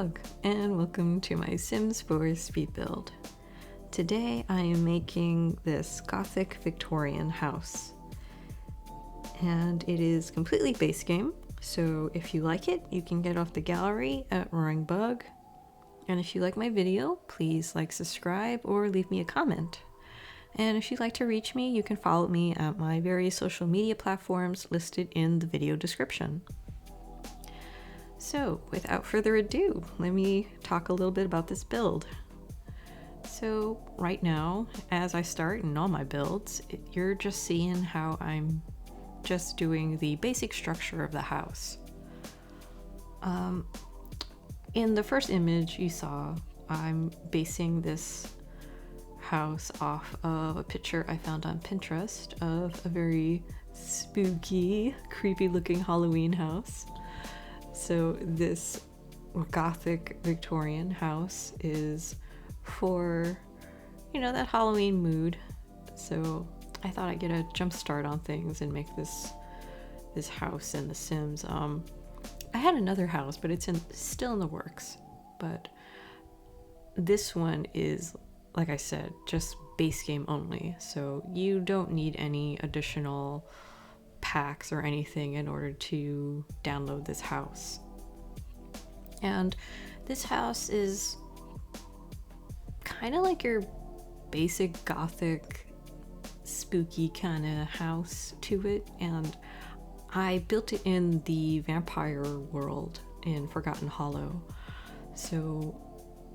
Roaringbug, and welcome to my Sims 4 speed build. Today I am making this Gothic Victorian house, and it is completely base game, so if you like it, you can get off the gallery at roaringbug, and if you like my video, please like, subscribe, or leave me a comment. And if you'd like to reach me, you can follow me at my various social media platforms listed in the video description. So, without further ado, let me talk a little bit about this build. So, right now, as I start in all my builds, you're just seeing how I'm just doing the basic structure of the house. In the first image you saw, I'm basing this house off of a picture I found on Pinterest of a very spooky, creepy looking Halloween house. So this Gothic Victorian house is for, that Halloween mood. So I thought I'd get a jump start on things and make this house in The Sims. I had another house, but it's still in the works. But this one is, like I said, just base game only. So you don't need any additional packs or anything in order to download this house. And this house is kind of like your basic Gothic spooky kind of house to it, and I built it in the vampire world in Forgotten Hollow. So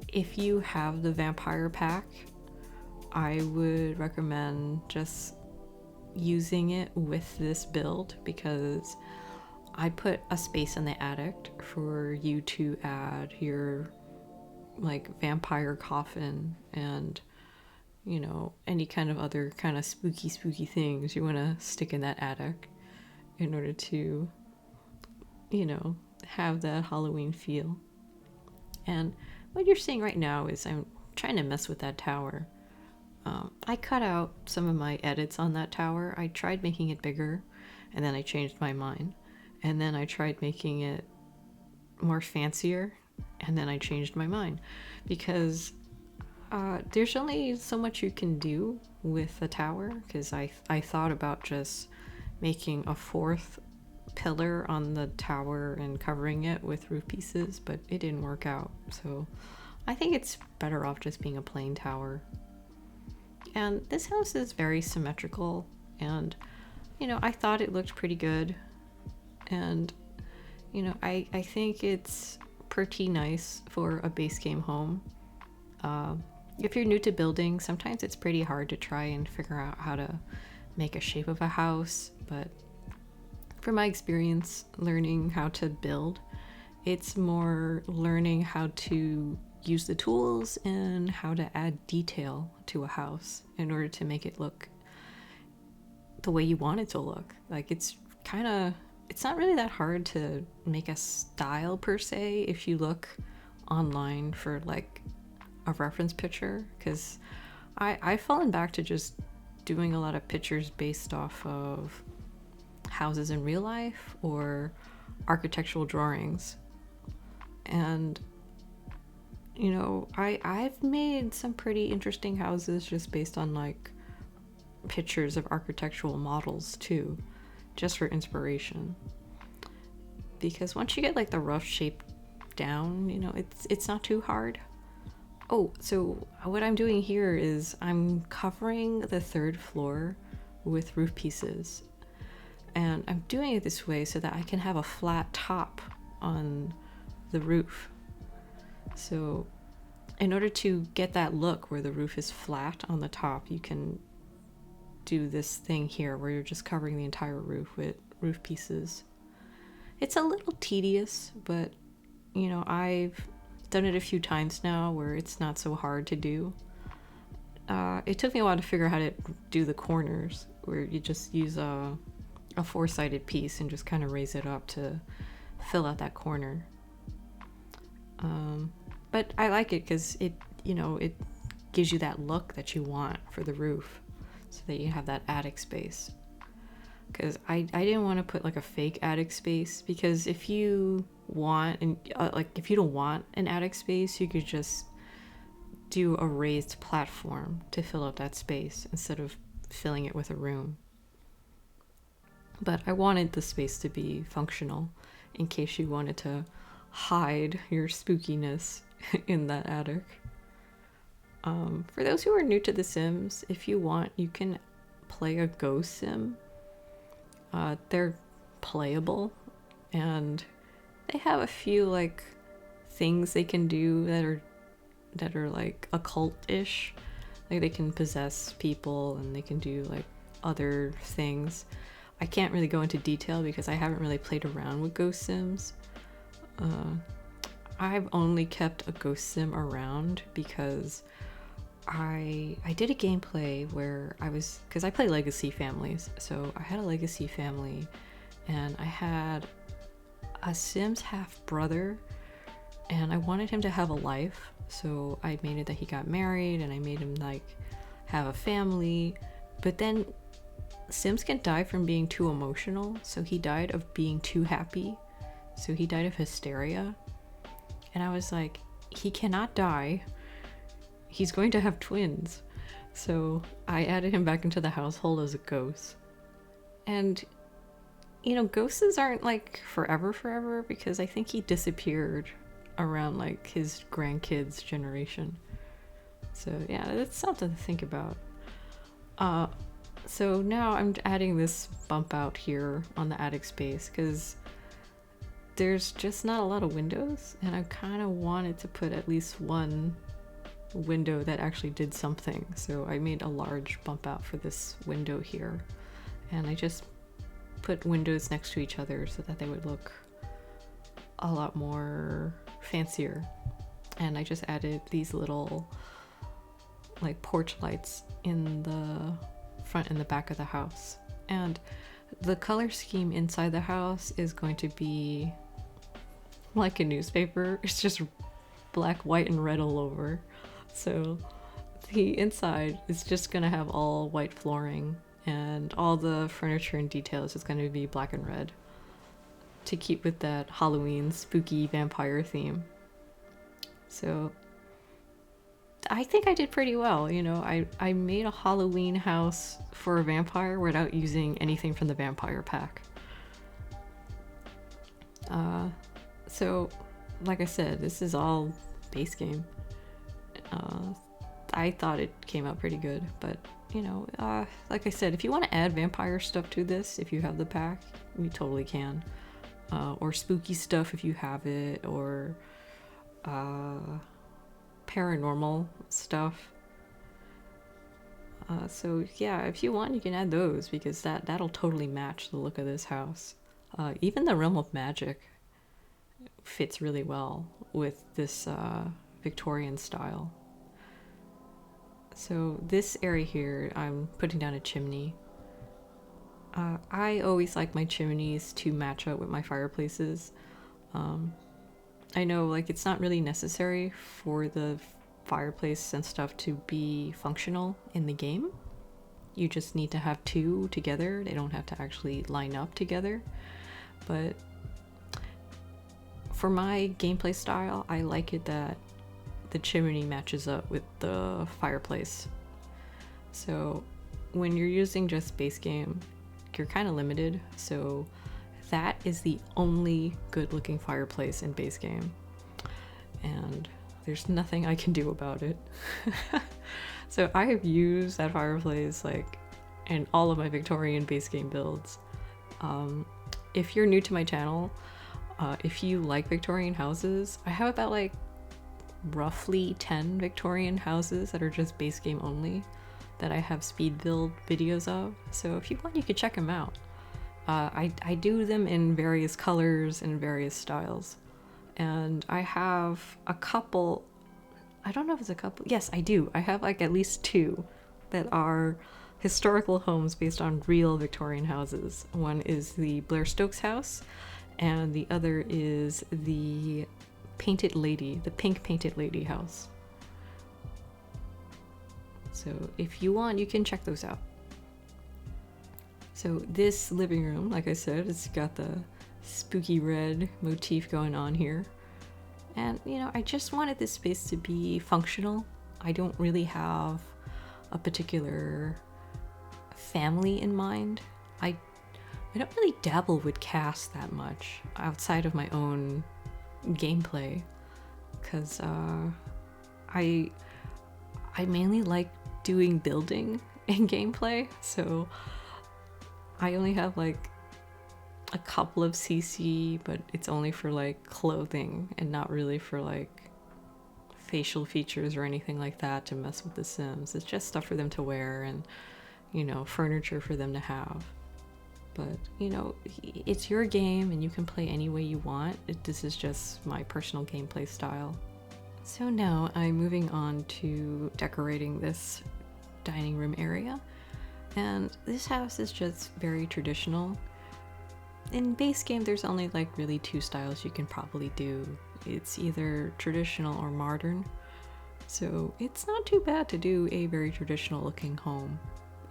if you have the vampire pack, I would recommend just using it with this build, because I put a space in the attic for you to add your vampire coffin and any kind of other kind of spooky things you want to stick in that attic in order to have that Halloween feel. And what you're seeing right now is I'm trying to mess with that tower. I cut out some of my edits on that tower. I tried making it bigger, and then I changed my mind. And then I tried making it more fancier, and then I changed my mind. Because there's only so much you can do with a tower, because I thought about just making a fourth pillar on the tower and covering it with roof pieces, but it didn't work out. So I think it's better off just being a plain tower. And this house is very symmetrical, and I thought it looked pretty good, and I think it's pretty nice for a base game home. If you're new to building, sometimes it's pretty hard to try and figure out how to make a shape of a house, but from my experience learning how to build, it's more learning how to use the tools and how to add detail to a house in order to make it look the way you want it to look. It's not really that hard to make a style per se if you look online for a reference picture, because I've fallen back to just doing a lot of pictures based off of houses in real life or architectural drawings. And I've made some pretty interesting houses just based on pictures of architectural models too, just for inspiration. Because once you get the rough shape down, it's not too hard. Oh, so what I'm doing here is I'm covering the third floor with roof pieces. And I'm doing it this way so that I can have a flat top on the roof. So in order to get that look where the roof is flat on the top, you can do this thing here where you're just covering the entire roof with roof pieces. It's a little tedious, but I've done it a few times now where it's not so hard to do. It took me a while to figure out how to do the corners, where you just use a four-sided piece and just kind of raise it up to fill out that corner. But I like it because it gives you that look that you want for the roof, so that you have that attic space. because I didn't want to put like a fake attic space, because if you want, and if you don't want an attic space, you could just do a raised platform to fill out that space instead of filling it with a room. But I wanted the space to be functional in case you wanted to hide your spookiness in that attic. For those who are new to The Sims, if you want, you can play a ghost sim. They're playable, and they have a few like things they can do that are like occult-ish. Like they can possess people and they can do like other things. I can't really go into detail because I haven't really played around with ghost sims. I've only kept a ghost sim around because I did a gameplay where because I play legacy families, so I had a legacy family and I had a Sims half brother, and I wanted him to have a life, so I made it that he got married and I made him like have a family. But then Sims can die from being too emotional, so he died of being too happy, so he died of hysteria. And I was like, he cannot die, he's going to have twins. So I added him back into the household as a ghost. And you know, ghosts aren't like forever, because I think he disappeared around like his grandkids' generation. So yeah, that's something to think about. So now I'm adding this bump out here on the attic space because there's just not a lot of windows, and I kind of wanted to put at least one window that actually did something. So I made a large bump out for this window here, and I just put windows next to each other so that they would look a lot more fancier. And I just added these little like porch lights in the front and the back of the house. And the color scheme inside the house is going to be like a newspaper. It's just black, white, and red all over. So the inside is just gonna have all white flooring, and all the furniture and details is going to be black and red to keep with that Halloween spooky vampire theme. So I think I did pretty well. You know, I made a Halloween house for a vampire without using anything from the vampire pack. So like I said, this is all base game. I thought it came out pretty good, but you know, like I said, if you want to add vampire stuff to this, if you have the pack, you totally can. Or spooky stuff if you have it, or paranormal stuff. So yeah, if you want, you can add those, because that'll totally match the look of this house. Even the realm of magic fits really well with this Victorian style. So this area here, I'm putting down a chimney. I always like my chimneys to match up with my fireplaces. I know like it's not really necessary for the fireplace and stuff to be functional in the game. You just need to have two together. They don't have to actually line up together. But for my gameplay style, I like it that the chimney matches up with the fireplace. So when you're using just base game, you're kind of limited. So that is the only good looking fireplace in base game, and there's nothing I can do about it. So I have used that fireplace like in all of my Victorian base game builds. If you're new to my channel, if you like Victorian houses, I have about like roughly 10 Victorian houses that are just base game only that I have speed build videos of. So if you want, you could check them out. I do them in various colors and various styles. And I have a couple, I don't know if it's a couple, yes I do. I have like at least two that are historical homes based on real Victorian houses. One is the Blair Stokes house, and the other is the Painted Lady, the Pink Painted Lady house. So if you want, you can check those out. So this living room, like I said, it's got the spooky red motif going on here. And, you know, I just wanted this space to be functional. I don't really have a particular family in mind. I don't really dabble with casts that much outside of my own gameplay, because I mainly like doing building in gameplay, so I only have like a couple of CC, but it's only for like clothing and not really for like facial features or anything like that to mess with the Sims. It's just stuff for them to wear and, you know, furniture for them to have. But, you know, it's your game and you can play any way you want. This is just my personal gameplay style. So now I'm moving on to decorating this dining room area. And this house is just very traditional. In base game, there's only like really two styles you can probably do. It's either traditional or modern. So it's not too bad to do a very traditional looking home.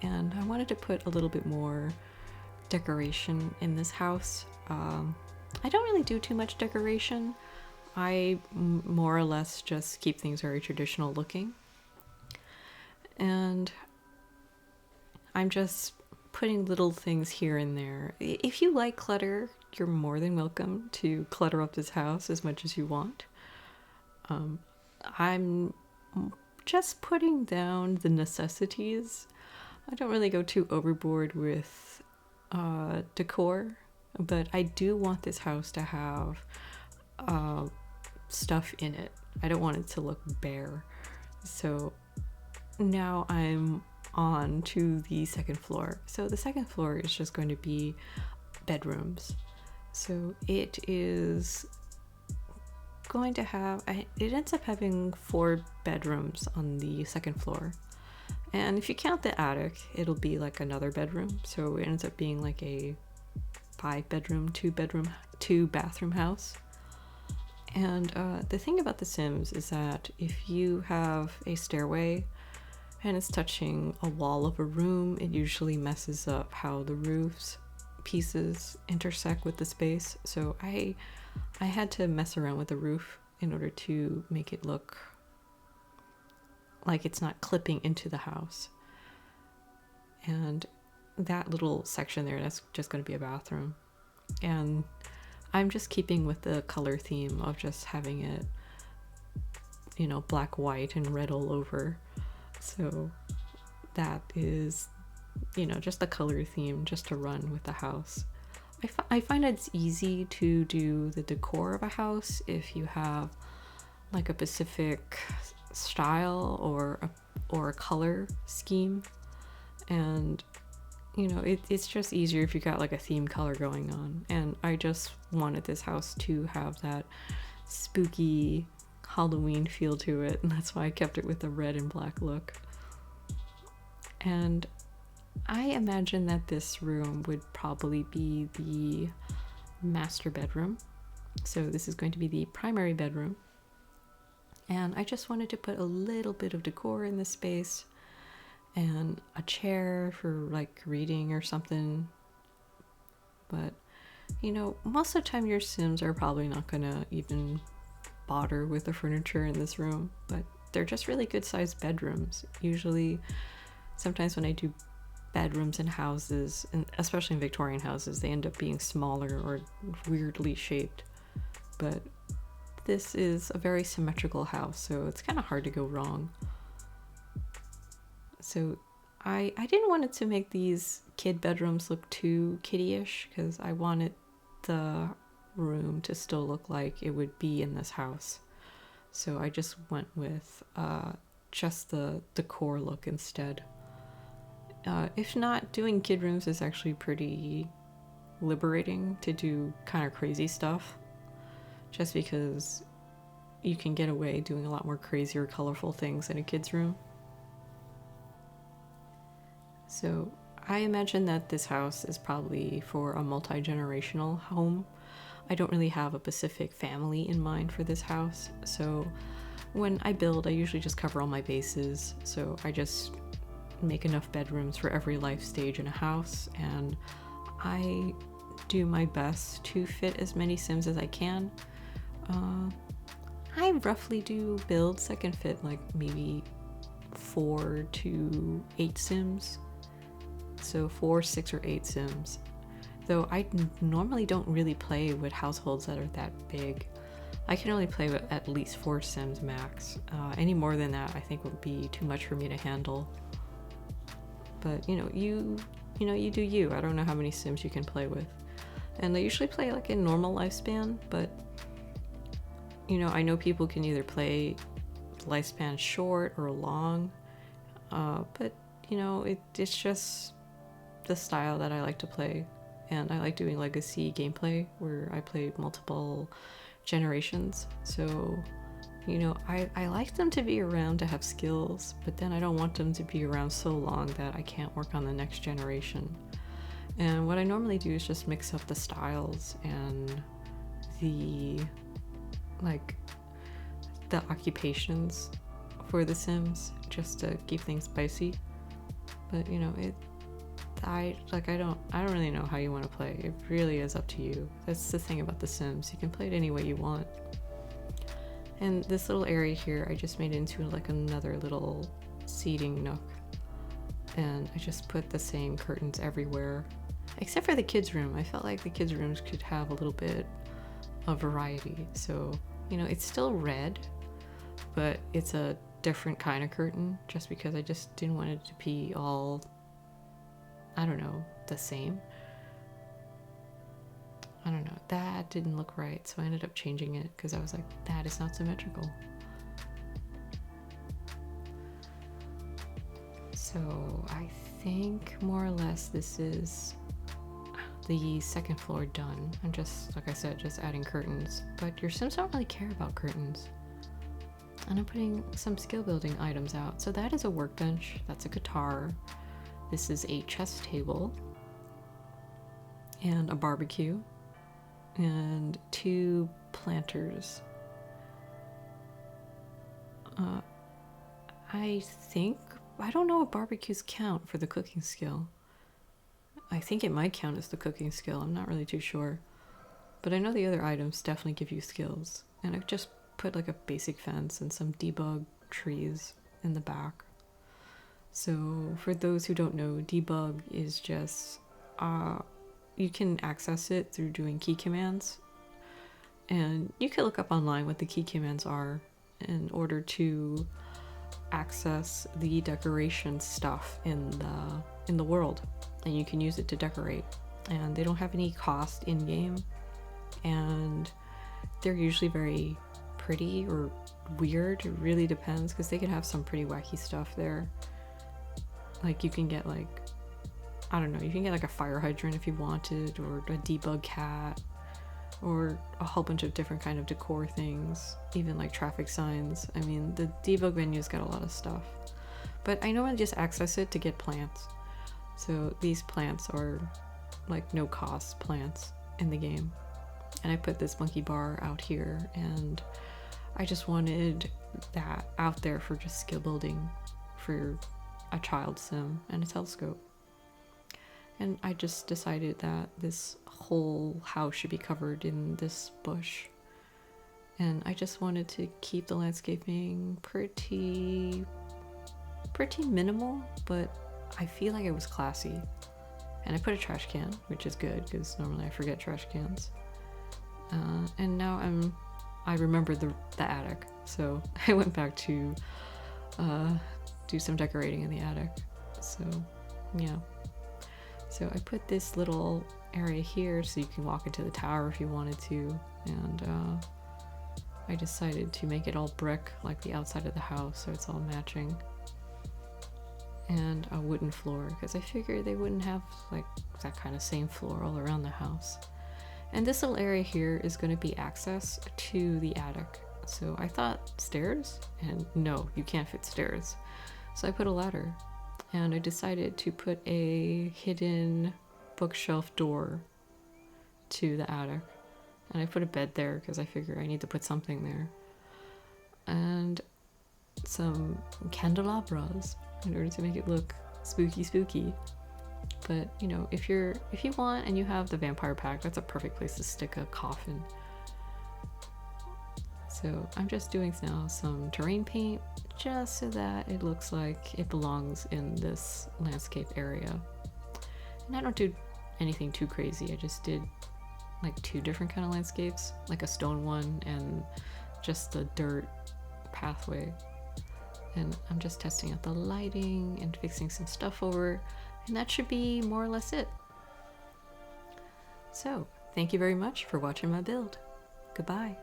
And I wanted to put a little bit more decoration in this house. I don't really do too much decoration. I more or less just keep things very traditional looking. And I'm just putting little things here and there. If you like clutter, you're more than welcome to clutter up this house as much as you want. I'm just putting down the necessities. I don't really go too overboard with decor, but I do want this house to have stuff in it. I don't want it to look bare. So now I'm on to the second floor. So the second floor is just going to be bedrooms. So it is going to have, it ends up having 4 bedrooms on the second floor. And if you count the attic, it'll be like another bedroom. So it ends up being like a 5-bedroom, 2-bathroom house. And the thing about The Sims is that if you have a stairway and it's touching a wall of a room, it usually messes up how the roof's pieces intersect with the space. So I had to mess around with the roof in order to make it look like it's not clipping into the house. And that little section there, that's just going to be a bathroom. And I'm just keeping with the color theme of just having it, you know, black, white, and red all over. So that is, you know, just the color theme just to run with the house. I find it's easy to do the decor of a house if you have like a specific style or a color scheme. And you know, it's just easier if you got like a theme color going on. And I just wanted this house to have that spooky Halloween feel to it, and that's why I kept it with the red and black look. And I imagine that this room would probably be the master bedroom. So this is going to be the primary bedroom. And I just wanted to put a little bit of decor in this space and a chair for like reading or something. But, you know, most of the time your Sims are probably not gonna even bother with the furniture in this room, but they're just really good sized bedrooms. Usually, sometimes when I do bedrooms in houses, and especially in Victorian houses, they end up being smaller or weirdly shaped. But this is a very symmetrical house, so it's kind of hard to go wrong. So I didn't want it to make these kid bedrooms look too kiddie-ish, because I wanted the room to still look like it would be in this house. So I just went with just the decor look instead. If not, doing kid rooms is actually pretty liberating to do kind of crazy stuff, just because you can get away doing a lot more crazy or colorful things in a kid's room. So I imagine that this house is probably for a multi-generational home. I don't really have a specific family in mind for this house, so when I build, I usually just cover all my bases. So I just make enough bedrooms for every life stage in a house, and I do my best to fit as many Sims as I can. I roughly do builds that can fit like maybe 4 to 8 Sims. So 4, 6, or 8 Sims. Though I normally don't really play with households that are that big. I can only play with at least 4 Sims max. Any more than that I think would be too much for me to handle. But you do you. I don't know how many Sims you can play with. And they usually play like a normal lifespan, but I know people can either play lifespan short or long, but it's just the style that I like to play. And I like doing legacy gameplay where I play multiple generations. So I like them to be around to have skills, but then I don't want them to be around so long that I can't work on the next generation. And what I normally do is just mix up the styles and the occupations for the Sims just to keep things spicy. But I don't really know how you want to play. It really is up to you. That's the thing about the Sims. You can play it any way you want. And this little area here I just made into like another little seating nook. And I just put the same curtains everywhere. Except for the kids' room. I felt like the kids' rooms could have a little bit of variety. So, it's still red, but it's a different kind of curtain just because I just didn't want it to be all, I don't know, the same. I don't know, that didn't look right, so I ended up changing it because I was like, that is not symmetrical. So I think more or less this is the second floor done. I'm just, like I said, just adding curtains, but your Sims don't really care about curtains. And I'm putting some skill building items out. So that is a workbench, that's a guitar, this is a chess table, and a barbecue, and 2 planters. I don't know if barbecues count for the cooking skill. I think it might count as the cooking skill, I'm not really too sure. But I know the other items definitely give you skills. And I've just put like a basic fence and some debug trees in the back. So for those who don't know, debug is just, you can access it through doing key commands. And you can look up online what the key commands are in order to access the decoration stuff in the world. And you can use it to decorate. And they don't have any cost in-game. And they're usually very pretty or weird. It really depends, because they can have some pretty wacky stuff there. Like you can get like, I don't know, you can get like a fire hydrant if you wanted, or a debug cat, or a whole bunch of different kind of decor things, even like traffic signs. I mean, the debug menu's got a lot of stuff. But I normally just access it to get plants. So these plants are like no cost plants in the game. And I put this monkey bar out here, and I just wanted that out there for just skill building for a child sim and a telescope. And I just decided that this whole house should be covered in this bush. And I just wanted to keep the landscaping pretty minimal, but I feel like it was classy. And I put a trash can, which is good because normally I forget trash cans. And now I remembered the attic, so I went back to do some decorating in the attic. So yeah. So I put this little area here so you can walk into the tower if you wanted to, and I decided to make it all brick like the outside of the house, so it's all matching. And a wooden floor, because I figured they wouldn't have like that kind of same floor all around the house. And this little area here is going to be access to the attic. So I thought stairs, and no, you can't fit stairs. So I put a ladder, and I decided to put a hidden bookshelf door to the attic. And I put a bed there because I figure I need to put something there. And some candelabras in order to make it look spooky spooky. But you know, if you want and you have the vampire pack, that's a perfect place to stick a coffin. So I'm just doing now some terrain paint just so that it looks like it belongs in this landscape area. And I don't do anything too crazy. I just did like 2 different kind of landscapes, like a stone one and just the dirt pathway. And I'm just testing out the lighting and fixing some stuff over, and that should be more or less it. So, thank you very much for watching my build. Goodbye.